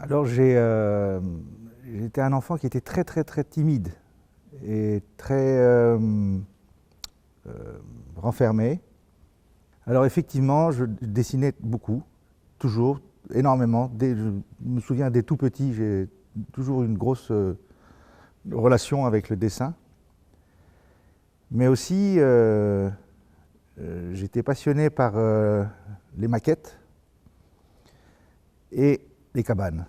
Alors j'étais un enfant qui était très très très timide et très renfermé. Alors effectivement, je dessinais beaucoup, toujours, énormément. Je me souviens dès tout petit, j'ai toujours une grosse relation avec le dessin. Mais aussi, j'étais passionné par les maquettes et les cabanes.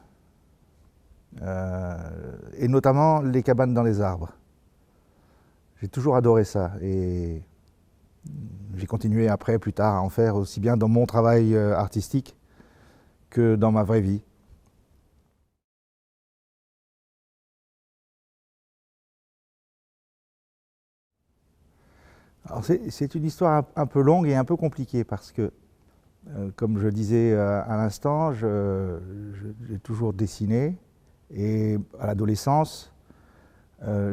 Et notamment les cabanes dans les arbres. J'ai toujours adoré ça et j'ai continué après, plus tard, à en faire aussi bien dans mon travail artistique que dans ma vraie vie. Alors c'est une histoire un peu longue et un peu compliquée parce que, comme je disais à l'instant, j'ai toujours dessiné et à l'adolescence,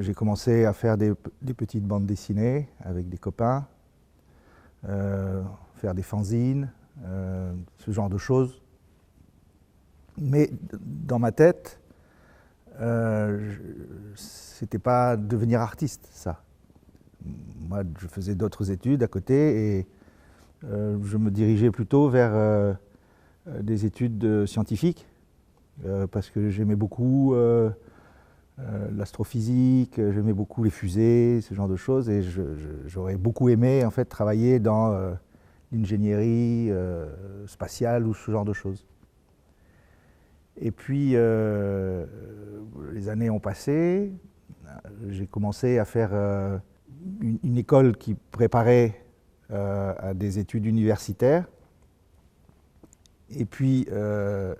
j'ai commencé à faire des petites bandes dessinées avec des copains, faire des fanzines, ce genre de choses. Mais dans ma tête, c'était pas devenir artiste, ça. Moi, je faisais d'autres études à côté et je me dirigeais plutôt vers des études scientifiques parce que j'aimais beaucoup l'astrophysique, j'aimais beaucoup les fusées, ce genre de choses, et j'aurais beaucoup aimé en fait travailler dans l'ingénierie spatiale ou ce genre de choses. Et puis les années ont passé, j'ai commencé à faire une école qui préparait à des études universitaires. Et puis à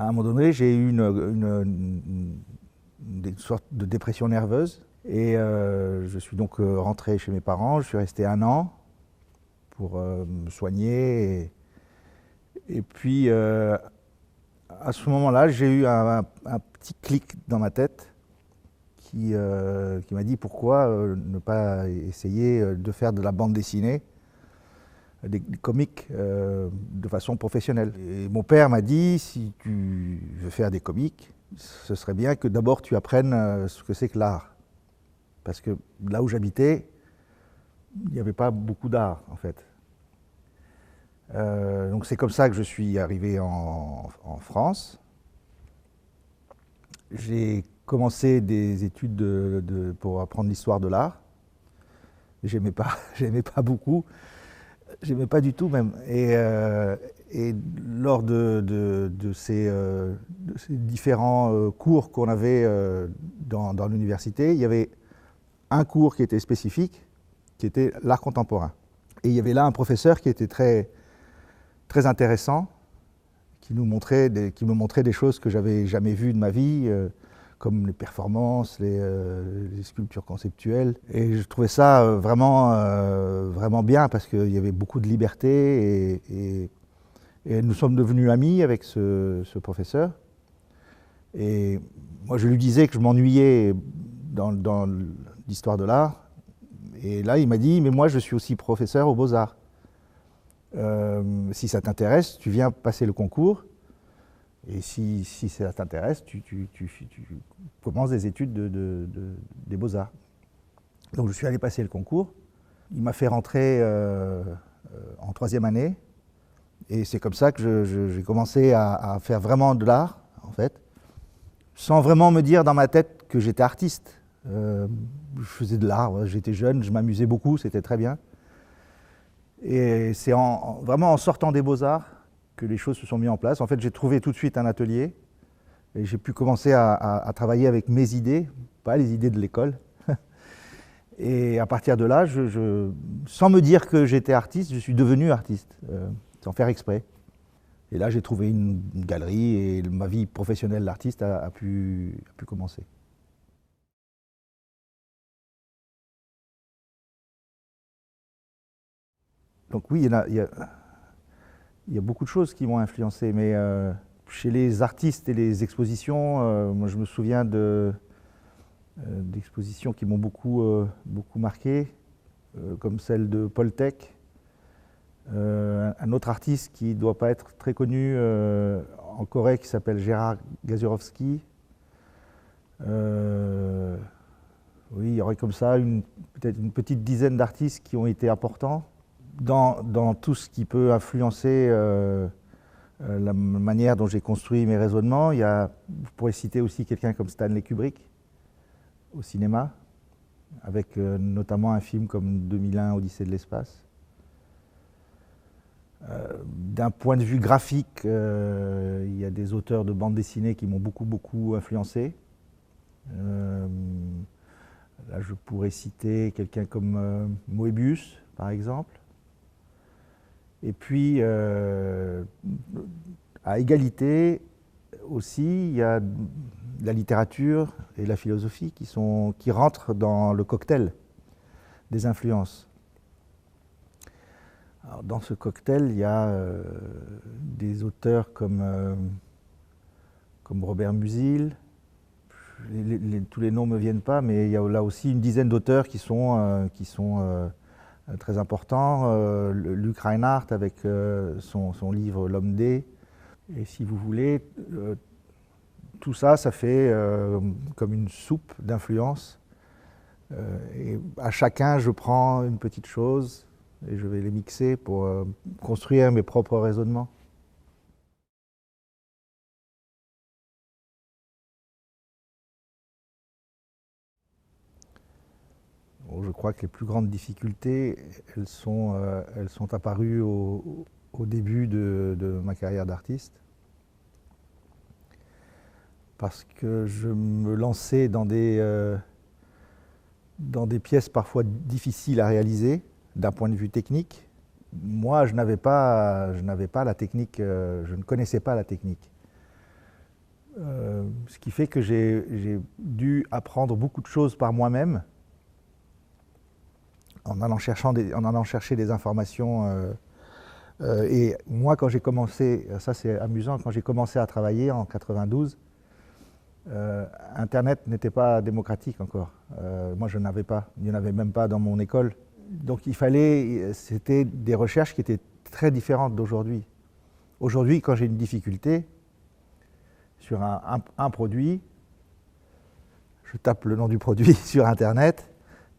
un moment donné, j'ai eu une sorte de dépression nerveuse. Et je suis donc rentré chez mes parents, je suis resté 1 an pour me soigner. Et puis à ce moment-là, j'ai eu un petit clic dans ma tête qui m'a dit pourquoi ne pas essayer de faire de la bande dessinée, des comics de façon professionnelle. Et mon père m'a dit, si tu veux faire des comics, ce serait bien que d'abord tu apprennes ce que c'est que l'art. Parce que là où j'habitais, il n'y avait pas beaucoup d'art en fait. Donc c'est comme ça que je suis arrivé en France. J'ai commencé des études pour apprendre l'histoire de l'art. J'aimais pas, j'aimais pas beaucoup, j'aimais pas du tout même. Et lors de ces différents cours qu'on avait dans l'université, il y avait un cours qui était spécifique, qui était l'art contemporain. Et il y avait là un professeur qui était très, très intéressant, qui me montrait des choses que j'avais jamais vues de ma vie, comme les performances, les sculptures conceptuelles. Et je trouvais ça vraiment bien parce qu'il y avait beaucoup de liberté et nous sommes devenus amis avec ce professeur. Et moi, je lui disais que je m'ennuyais dans l'histoire de l'art. Et là, il m'a dit, mais moi, je suis aussi professeur aux Beaux-Arts. Si ça t'intéresse, tu viens passer le concours. Et si ça t'intéresse, tu commences des études des Beaux-Arts. Donc je suis allé passer le concours. Il m'a fait rentrer en 3e année. Et c'est comme ça que j'ai commencé à faire vraiment de l'art, en fait, sans vraiment me dire dans ma tête que j'étais artiste. Je faisais de l'art, j'étais jeune, je m'amusais beaucoup, c'était très bien. Et c'est vraiment en sortant des Beaux-Arts que les choses se sont mises en place. En fait, j'ai trouvé tout de suite un atelier et j'ai pu commencer à travailler avec mes idées, pas les idées de l'école. Et à partir de là, sans me dire que j'étais artiste, je suis devenu artiste, sans faire exprès. Et là, j'ai trouvé une galerie et ma vie professionnelle d'artiste a pu commencer. Donc oui, il y a beaucoup de choses qui m'ont influencé, mais chez les artistes et les expositions, moi je me souviens d'expositions qui m'ont beaucoup marqué, comme celle de Paul Thek, un autre artiste qui ne doit pas être très connu en Corée qui s'appelle Gérard Gazurovski. Oui, il y aurait comme ça peut-être une petite dizaine d'artistes qui ont été importants dans tout ce qui peut influencer la manière dont j'ai construit mes raisonnements. Vous pourrez citer aussi quelqu'un comme Stanley Kubrick au cinéma, avec notamment un film comme 2001, Odyssée de l'espace. D'un point de vue graphique, il y a des auteurs de bandes dessinées qui m'ont beaucoup influencé. Là, je pourrais citer quelqu'un comme Moebius, par exemple. Et puis, à égalité aussi, il y a la littérature et la philosophie qui rentrent dans le cocktail des influences. Alors, dans ce cocktail, il y a des auteurs comme Robert Musil. Tous les noms ne me viennent pas, mais il y a là aussi une dizaine d'auteurs qui sont très importants. Luc Reinhardt avec son livre L'Homme D. Et si vous voulez, tout ça, ça fait comme une soupe d'influence. Et à chacun, je prends une petite chose et je vais les mixer pour construire mes propres raisonnements. Bon, je crois que les plus grandes difficultés, elles sont apparues au début de ma carrière d'artiste. Parce que je me lançais dans des pièces parfois difficiles à réaliser d'un point de vue technique. Moi, je n'avais pas la technique, je ne connaissais pas la technique. Ce qui fait que j'ai dû apprendre beaucoup de choses par moi-même en allant chercher des informations. Et moi, quand j'ai commencé, ça c'est amusant, quand j'ai commencé à travailler en 92, Internet n'était pas démocratique encore. Moi, je n'avais pas, il n'y en avait même pas dans mon école. Donc c'était des recherches qui étaient très différentes d'aujourd'hui. Aujourd'hui, quand j'ai une difficulté sur un produit, je tape le nom du produit sur Internet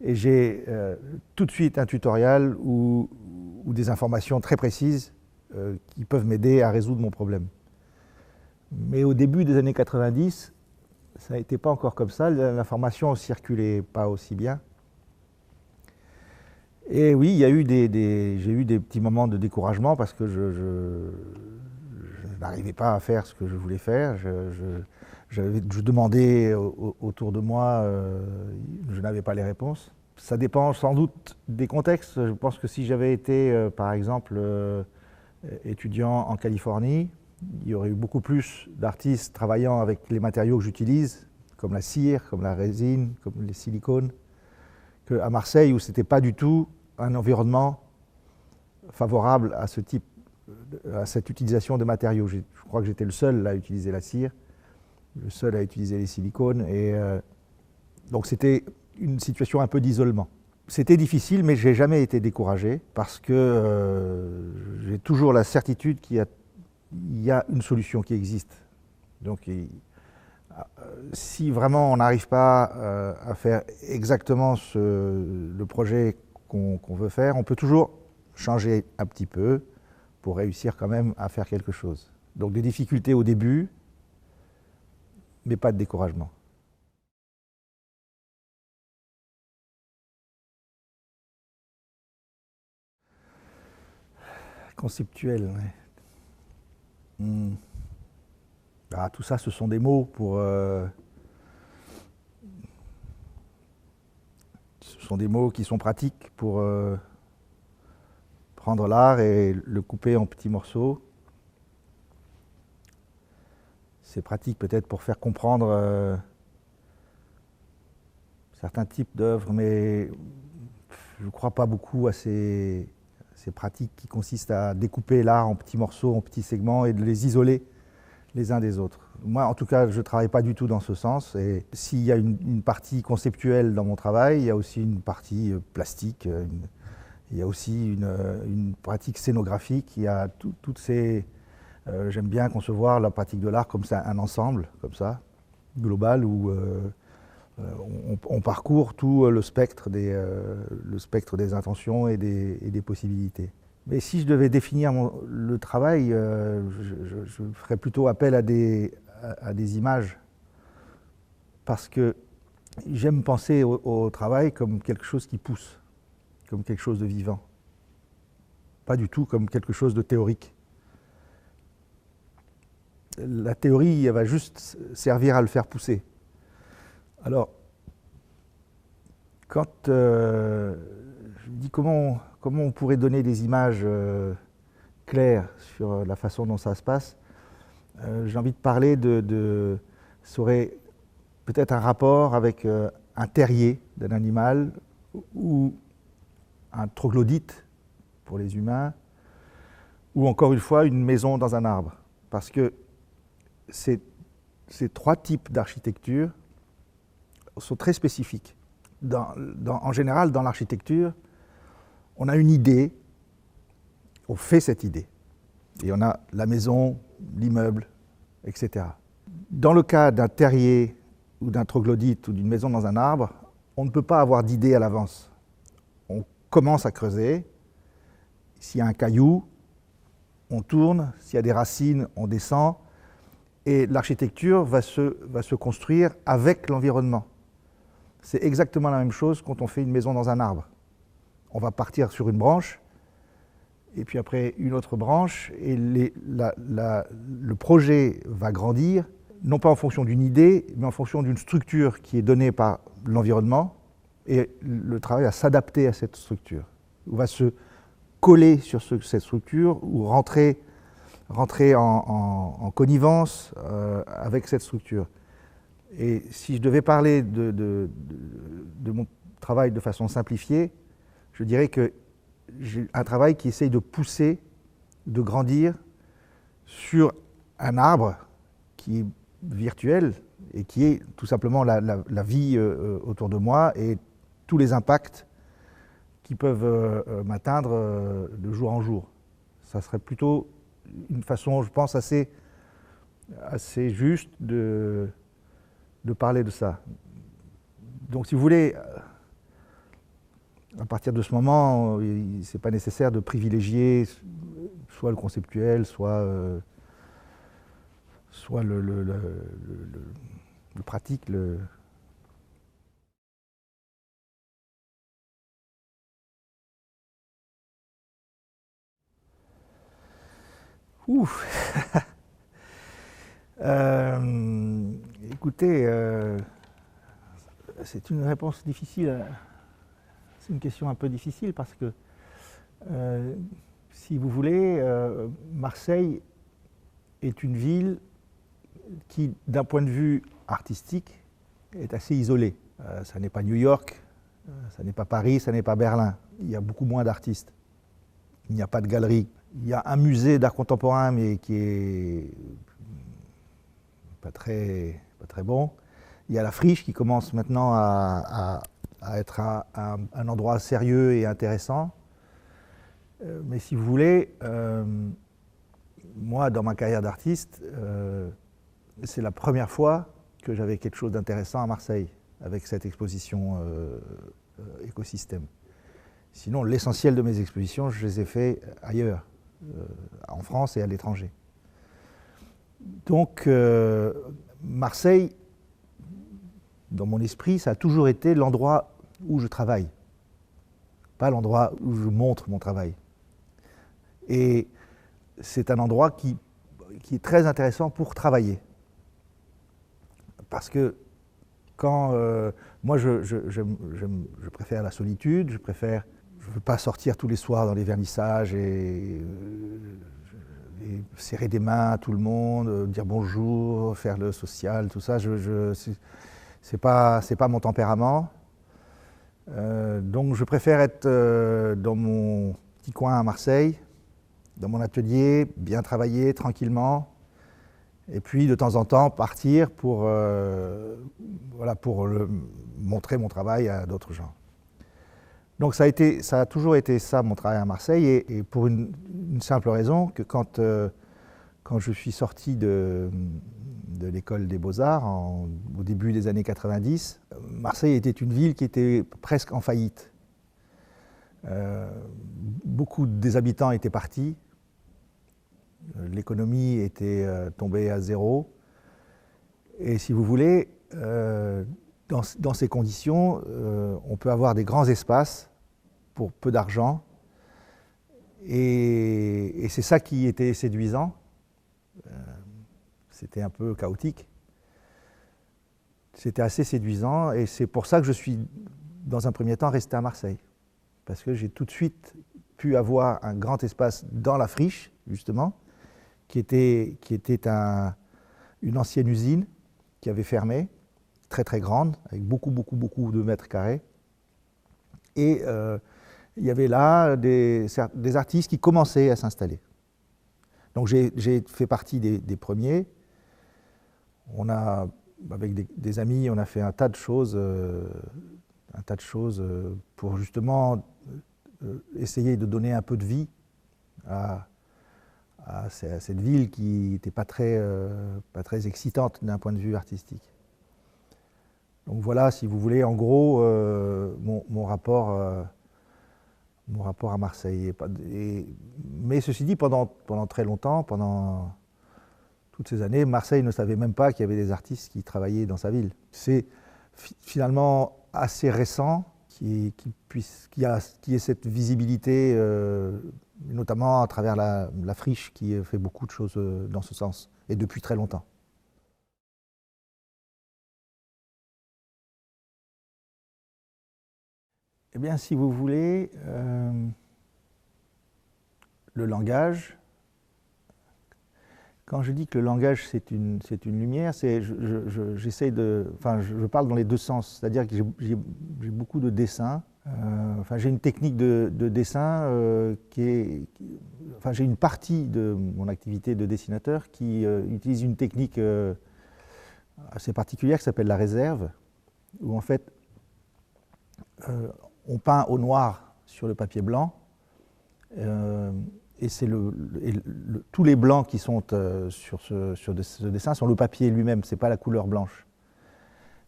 et j'ai tout de suite un tutoriel ou des informations très précises qui peuvent m'aider à résoudre mon problème. Mais au début des années 90, ça n'était pas encore comme ça, l'information ne circulait pas aussi bien. Et oui, j'ai eu des petits moments de découragement parce que je n'arrivais pas à faire ce que je voulais faire. Je demandais autour de moi, je n'avais pas les réponses. Ça dépend sans doute des contextes. Je pense que si j'avais été, par exemple, étudiant en Californie, il y aurait eu beaucoup plus d'artistes travaillant avec les matériaux que j'utilise, comme la cire, comme la résine, comme les silicones, qu'à Marseille, où ce n'était pas du tout un environnement favorable à cette utilisation de matériaux. Je crois que j'étais le seul à utiliser la cire, le seul à utiliser les silicones, et donc c'était une situation un peu d'isolement. C'était difficile, mais je n'ai jamais été découragé, parce que j'ai toujours la certitude qu'il y a une solution qui existe. Donc si vraiment on n'arrive pas à faire exactement le projet qu'on veut faire, on peut toujours changer un petit peu pour réussir quand même à faire quelque chose. Donc des difficultés au début, mais pas de découragement. Conceptuel, ouais. Ah, tout ça, ce sont des mots ce sont des mots qui sont pratiques pour prendre l'art et le couper en petits morceaux. C'est pratique peut-être pour faire comprendre certains types d'œuvres, mais je ne crois pas beaucoup à ces pratiques qui consistent à découper l'art en petits morceaux, en petits segments et de les isoler les uns des autres. Moi, en tout cas, je ne travaille pas du tout dans ce sens. Et s'il y a une partie conceptuelle dans mon travail, il y a aussi une partie plastique, il y a aussi une pratique scénographique, il y a toutes ces J'aime bien concevoir la pratique de l'art comme ça, un ensemble, comme ça, global, où on parcourt tout le spectre des intentions et des possibilités. Mais si je devais définir le travail, je ferais plutôt appel à des images, parce que j'aime penser au travail comme quelque chose qui pousse, comme quelque chose de vivant, pas du tout comme quelque chose de théorique. La théorie, elle va juste servir à le faire pousser. Alors, quand je dis comment on pourrait donner des images claires sur la façon dont ça se passe, j'ai envie de parler ça aurait peut-être un rapport avec un terrier d'un animal ou un troglodyte pour les humains, ou encore une fois une maison dans un arbre. Parce que ces trois types d'architecture sont très spécifiques. En général, dans l'architecture, on a une idée, on fait cette idée. Et on a la maison, l'immeuble, etc. Dans le cas d'un terrier ou d'un troglodyte ou d'une maison dans un arbre, on ne peut pas avoir d'idée à l'avance. On commence à creuser. S'il y a un caillou, on tourne. S'il y a des racines, on descend. Et l'architecture va se construire avec l'environnement. C'est exactement la même chose quand on fait une maison dans un arbre. On va partir sur une branche, et puis après une autre branche, et le projet va grandir, non pas en fonction d'une idée, mais en fonction d'une structure qui est donnée par l'environnement, et le travail va s'adapter à cette structure, ou va se coller sur cette structure, ou rentrer en connivence avec cette structure. Et si je devais parler de mon travail de façon simplifiée, je dirais que j'ai un travail qui essaye de pousser, de grandir sur un arbre qui est virtuel et qui est tout simplement la vie autour de moi et tous les impacts qui peuvent m'atteindre de jour en jour. Ça serait plutôt une façon, je pense, assez juste de parler de ça. Donc si vous voulez, à partir de ce moment, ce n'est pas nécessaire de privilégier soit le conceptuel, soit le pratique. Ouf. Écoutez, c'est une réponse difficile. C'est une question un peu difficile parce que, si vous voulez, Marseille est une ville qui, d'un point de vue artistique, est assez isolée. Ça n'est pas New York, ça n'est pas Paris, ça n'est pas Berlin. Il y a beaucoup moins d'artistes. Il n'y a pas de galerie. Il y a un musée d'art contemporain, mais qui est pas très bon. Il y a la Friche qui commence maintenant à être un endroit sérieux et intéressant. Mais si vous voulez, moi, dans ma carrière d'artiste, c'est la première fois que j'avais quelque chose d'intéressant à Marseille, avec cette exposition écosystème. Sinon, l'essentiel de mes expositions, je les ai fait ailleurs, en France et à l'étranger. Donc, Marseille, dans mon esprit, ça a toujours été l'endroit où je travaille, pas l'endroit où je montre mon travail. Et c'est un endroit qui est très intéressant pour travailler. Parce que quand moi je préfère la solitude, je ne veux pas sortir tous les soirs dans les vernissages et serrer des mains à tout le monde, dire bonjour, faire le social, tout ça. C'est pas mon tempérament. Donc je préfère être dans mon petit coin à Marseille, dans mon atelier, bien travailler tranquillement, et puis de temps en temps partir pour montrer mon travail à d'autres gens. Donc ça a toujours été ça mon travail à Marseille, et pour une simple raison, que quand quand je suis sorti de l'école des Beaux-Arts au début des années 90, Marseille était une ville qui était presque en faillite. Beaucoup des habitants étaient partis, l'économie était tombée à zéro. Et si vous voulez, dans ces conditions, on peut avoir des grands espaces pour peu d'argent. Et c'est ça qui était séduisant. C'était un peu chaotique. C'était assez séduisant et c'est pour ça que je suis, dans un premier temps, resté à Marseille. Parce que j'ai tout de suite pu avoir un grand espace dans la friche, justement, qui était une ancienne usine qui avait fermé, très très grande, avec beaucoup de mètres carrés. Et il y avait là des artistes qui commençaient à s'installer. Donc j'ai fait partie des premiers. Avec des amis, on a fait un tas de choses pour justement essayer de donner un peu de vie à cette ville qui n'était pas très excitante d'un point de vue artistique. Donc voilà, si vous voulez, en gros, mon rapport à Marseille. Mais ceci dit, pendant très longtemps, pendant toutes ces années, Marseille ne savait même pas qu'il y avait des artistes qui travaillaient dans sa ville. C'est finalement assez récent qu'il y ait cette visibilité, notamment à travers la friche qui fait beaucoup de choses dans ce sens, et depuis très longtemps. Eh bien, si vous voulez, le langage, quand je dis que le langage c'est une lumière, j'essaie je parle dans les deux sens, c'est-à-dire que j'ai beaucoup de dessins. J'ai une technique de dessin j'ai une partie de mon activité de dessinateur qui utilise une technique assez particulière qui s'appelle la réserve, où en fait on peint au noir sur le papier blanc. Et tous les blancs qui sont sur ce dessin sont le papier lui-même, ce n'est pas la couleur blanche.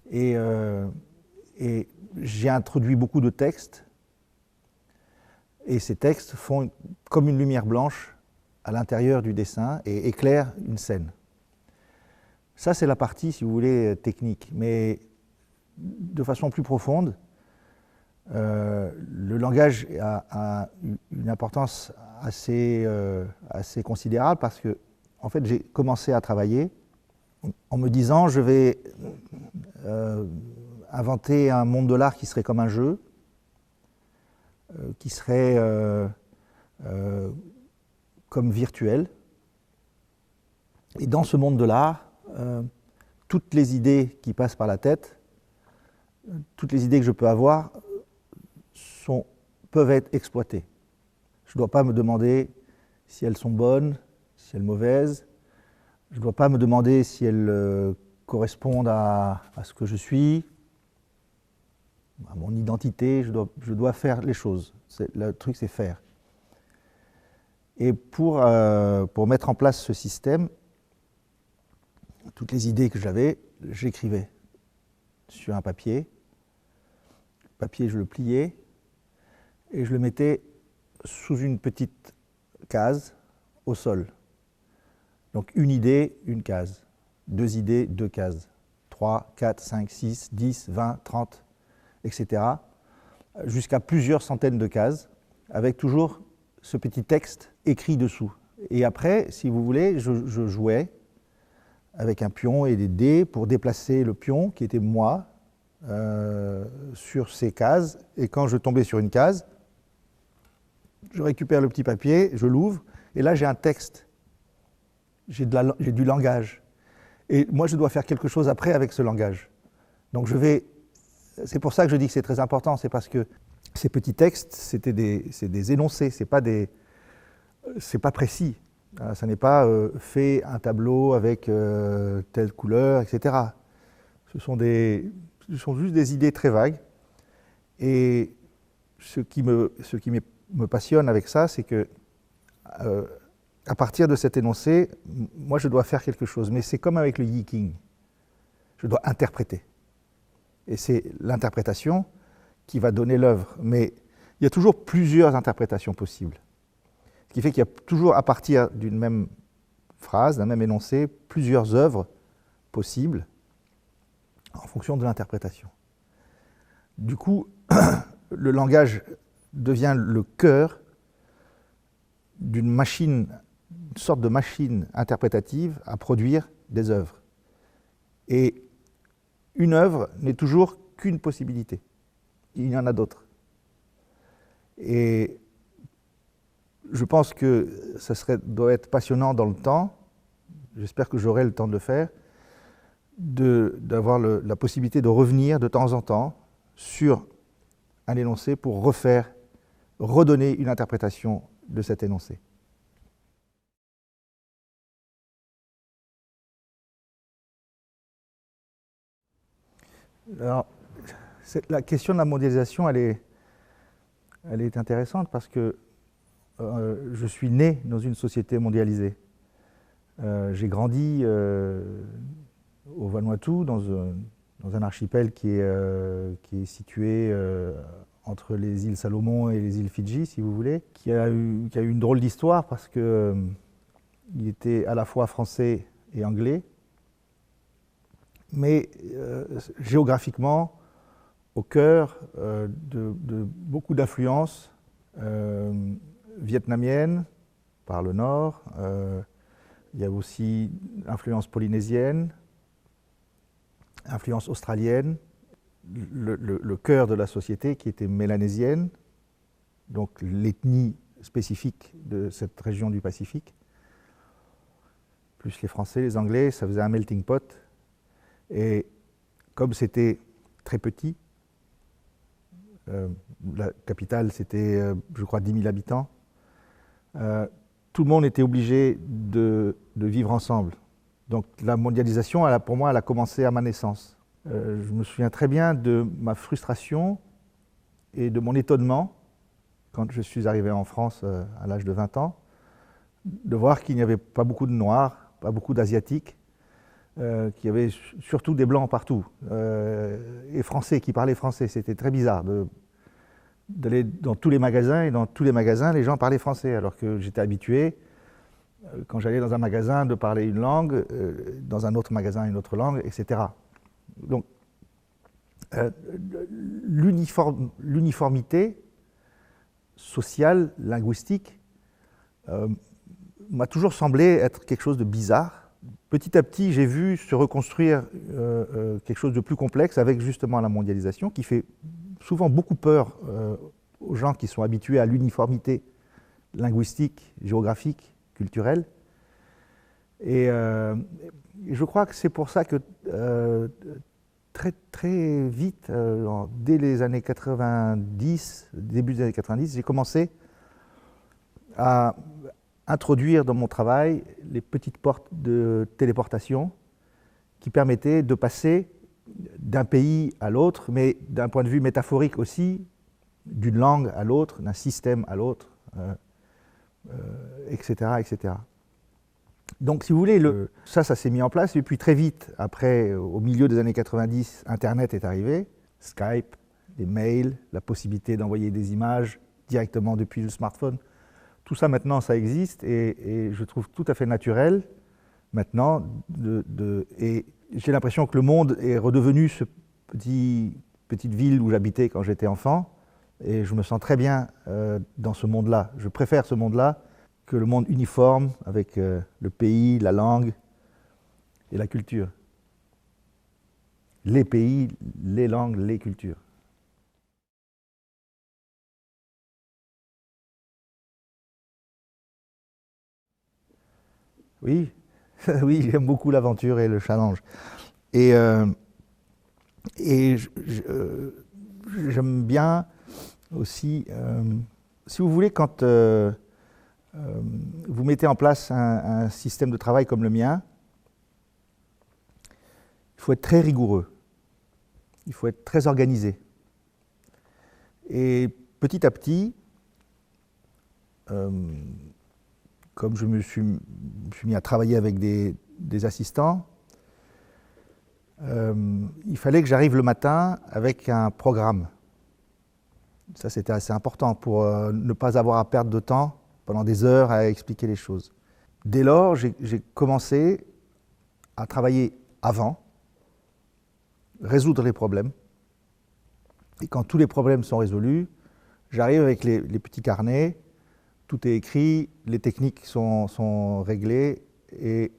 Et j'ai introduit beaucoup de textes, et ces textes font comme une lumière blanche à l'intérieur du dessin et éclairent une scène. Ça, c'est la partie, si vous voulez, technique. Mais de façon plus profonde, le langage a une importance assez considérable parce que, en fait, j'ai commencé à travailler en me disant je vais inventer un monde de l'art qui serait comme un jeu, qui serait comme virtuel. Et dans ce monde de l'art, toutes les idées qui passent par la tête, toutes les idées que je peux avoir, peuvent être exploitées. Je ne dois pas me demander si elles sont bonnes, si elles sont mauvaises. Je ne dois pas me demander si elles correspondent à ce que je suis, à mon identité. Je dois faire les choses. Le truc, c'est faire. Et pour mettre en place ce système, toutes les idées que j'avais, j'écrivais sur un papier. Le papier, je le pliais et je le mettais sous une petite case au sol. Donc une idée, une case. Deux idées, deux cases. 3, 4, 5, 6, 10, 20, 30, etc. Jusqu'à plusieurs centaines de cases, avec toujours ce petit texte écrit dessous. Et après, si vous voulez, je jouais avec un pion et des dés pour déplacer le pion, qui était moi, sur ces cases. Et quand je tombais sur une case, je récupère le petit papier, je l'ouvre, et là j'ai un texte. J'ai du langage. Et moi, je dois faire quelque chose après avec ce langage. Donc c'est pour ça que je dis que c'est très important, c'est parce que ces petits textes, c'est des énoncés, c'est pas précis. Ça n'est pas fait un tableau avec telle couleur, etc. Ce sont juste des idées très vagues. Et ce qui me passionne avec ça, c'est que à partir de cet énoncé, moi je dois faire quelque chose. Mais c'est comme avec le yiking. Je dois interpréter. Et c'est l'interprétation qui va donner l'œuvre. Mais il y a toujours plusieurs interprétations possibles. Ce qui fait qu'il y a toujours, à partir d'une même phrase, d'un même énoncé, plusieurs œuvres possibles en fonction de l'interprétation. Du coup, le langage devient le cœur d'une machine, une sorte de machine interprétative à produire des œuvres. Et une œuvre n'est toujours qu'une possibilité. Il y en a d'autres. Et je pense que ça doit être passionnant dans le temps, j'espère que j'aurai le temps de le faire, d'avoir la possibilité de revenir de temps en temps sur un énoncé pour redonner une interprétation de cet énoncé. Alors, la question de la mondialisation, elle est intéressante parce que je suis né dans une société mondialisée. J'ai grandi au Vanuatu, dans un archipel qui est situé entre les îles Salomon et les îles Fidji, si vous voulez, qui a eu une drôle d'histoire parce que il était à la fois français et anglais, mais géographiquement au cœur de beaucoup d'influences vietnamiennes par le nord. Il y a aussi l'influence polynésienne, influence australienne, le cœur de la société qui était mélanésienne, donc l'ethnie spécifique de cette région du Pacifique, plus les Français, les Anglais, ça faisait un melting pot. Et comme c'était très petit, la capitale c'était, je crois, 10 000 habitants, tout le monde était obligé de vivre ensemble. Donc la mondialisation, pour moi, elle a commencé à ma naissance. Je me souviens très bien de ma frustration et de mon étonnement quand je suis arrivé en France à l'âge de 20 ans, de voir qu'il n'y avait pas beaucoup de Noirs, pas beaucoup d'Asiatiques, qu'il y avait surtout des Blancs partout, et Français qui parlaient français. C'était très bizarre d'aller dans tous les magasins, et dans tous les magasins, les gens parlaient français, alors que j'étais habitué, quand j'allais dans un magasin, de parler une langue, dans un autre magasin une autre langue, etc. Donc, l'uniformité sociale, linguistique, m'a toujours semblé être quelque chose de bizarre. Petit à petit, j'ai vu se reconstruire quelque chose de plus complexe avec justement la mondialisation, qui fait souvent beaucoup peur aux gens qui sont habitués à l'uniformité linguistique, géographique, culturelle. Et je crois que c'est pour ça que très, très vite, dès les années 90, début des années 90, j'ai commencé à introduire dans mon travail les petites portes de téléportation qui permettaient de passer d'un pays à l'autre, mais d'un point de vue métaphorique aussi, d'une langue à l'autre, d'un système à l'autre, etc., etc. Donc, si vous voulez, ça s'est mis en place, et puis très vite, après, au milieu des années 90, Internet est arrivé, Skype, les mails, la possibilité d'envoyer des images directement depuis le smartphone. Tout ça, maintenant, ça existe, et je trouve tout à fait naturel, maintenant, et j'ai l'impression que le monde est redevenu ce petite ville où j'habitais quand j'étais enfant, et je me sens très bien dans ce monde-là. Je préfère ce monde-là que le monde uniforme avec le pays, la langue et la culture. Les pays, les langues, les cultures. Oui, oui, j'aime beaucoup l'aventure et le challenge. Et j'aime bien aussi, si vous voulez, quand vous mettez en place un système de travail comme le mien, il faut être très rigoureux, il faut être très organisé. Et petit à petit, comme je me suis mis à travailler avec des assistants, il fallait que j'arrive le matin avec un programme. Ça, c'était assez important pour ne pas avoir à perdre de temps pendant des heures à expliquer les choses. Dès lors, j'ai commencé à travailler avant, résoudre les problèmes. Et quand tous les problèmes sont résolus, j'arrive avec les petits carnets, tout est écrit, les techniques sont réglées et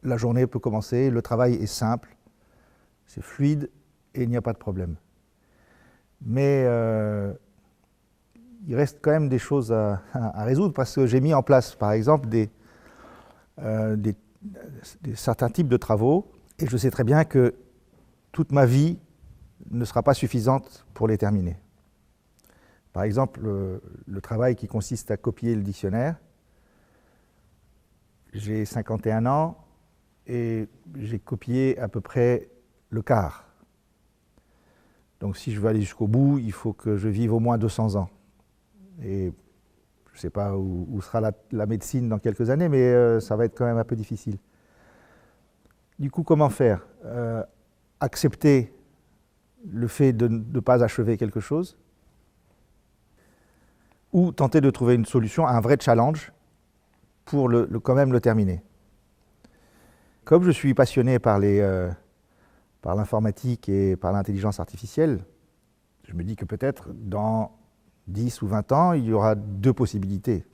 la journée peut commencer. Le travail est simple, c'est fluide et il n'y a pas de problème. Mais il reste quand même des choses à résoudre parce que j'ai mis en place, par exemple, certains types de travaux et je sais très bien que toute ma vie ne sera pas suffisante pour les terminer. Par exemple, le travail qui consiste à copier le dictionnaire. J'ai 51 ans et j'ai copié à peu près le quart. Donc si je veux aller jusqu'au bout, il faut que je vive au moins 200 ans. Et je ne sais pas où sera la médecine dans quelques années, mais ça va être quand même un peu difficile. Du coup, comment faire ? Accepter le fait de ne pas achever quelque chose, ou tenter de trouver une solution à un vrai challenge pour quand même le terminer. Comme je suis passionné par l'informatique et par l'intelligence artificielle, je me dis que peut-être dans 10 ou 20 ans, il y aura deux possibilités.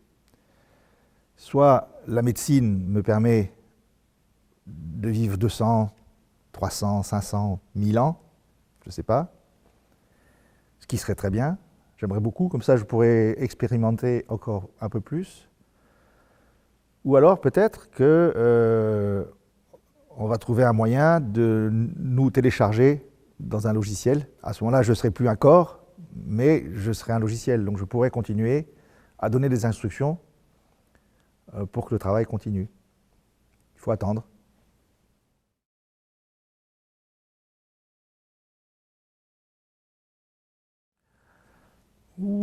Soit la médecine me permet de vivre 200, 300, 500, 1000 ans, je ne sais pas, ce qui serait très bien. J'aimerais beaucoup, comme ça je pourrais expérimenter encore un peu plus. Ou alors peut-être que on va trouver un moyen de nous télécharger dans un logiciel. À ce moment-là, je ne serai plus un corps, mais je serai un logiciel. Donc je pourrais continuer à donner des instructions pour que le travail continue. Il faut attendre.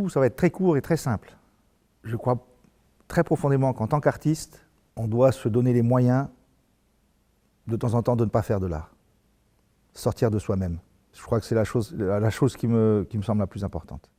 Ça va être très court et très simple. Je crois très profondément qu'en tant qu'artiste, on doit se donner les moyens de temps en temps de ne pas faire de l'art. Sortir de soi-même. Je crois que c'est la chose qui me semble la plus importante.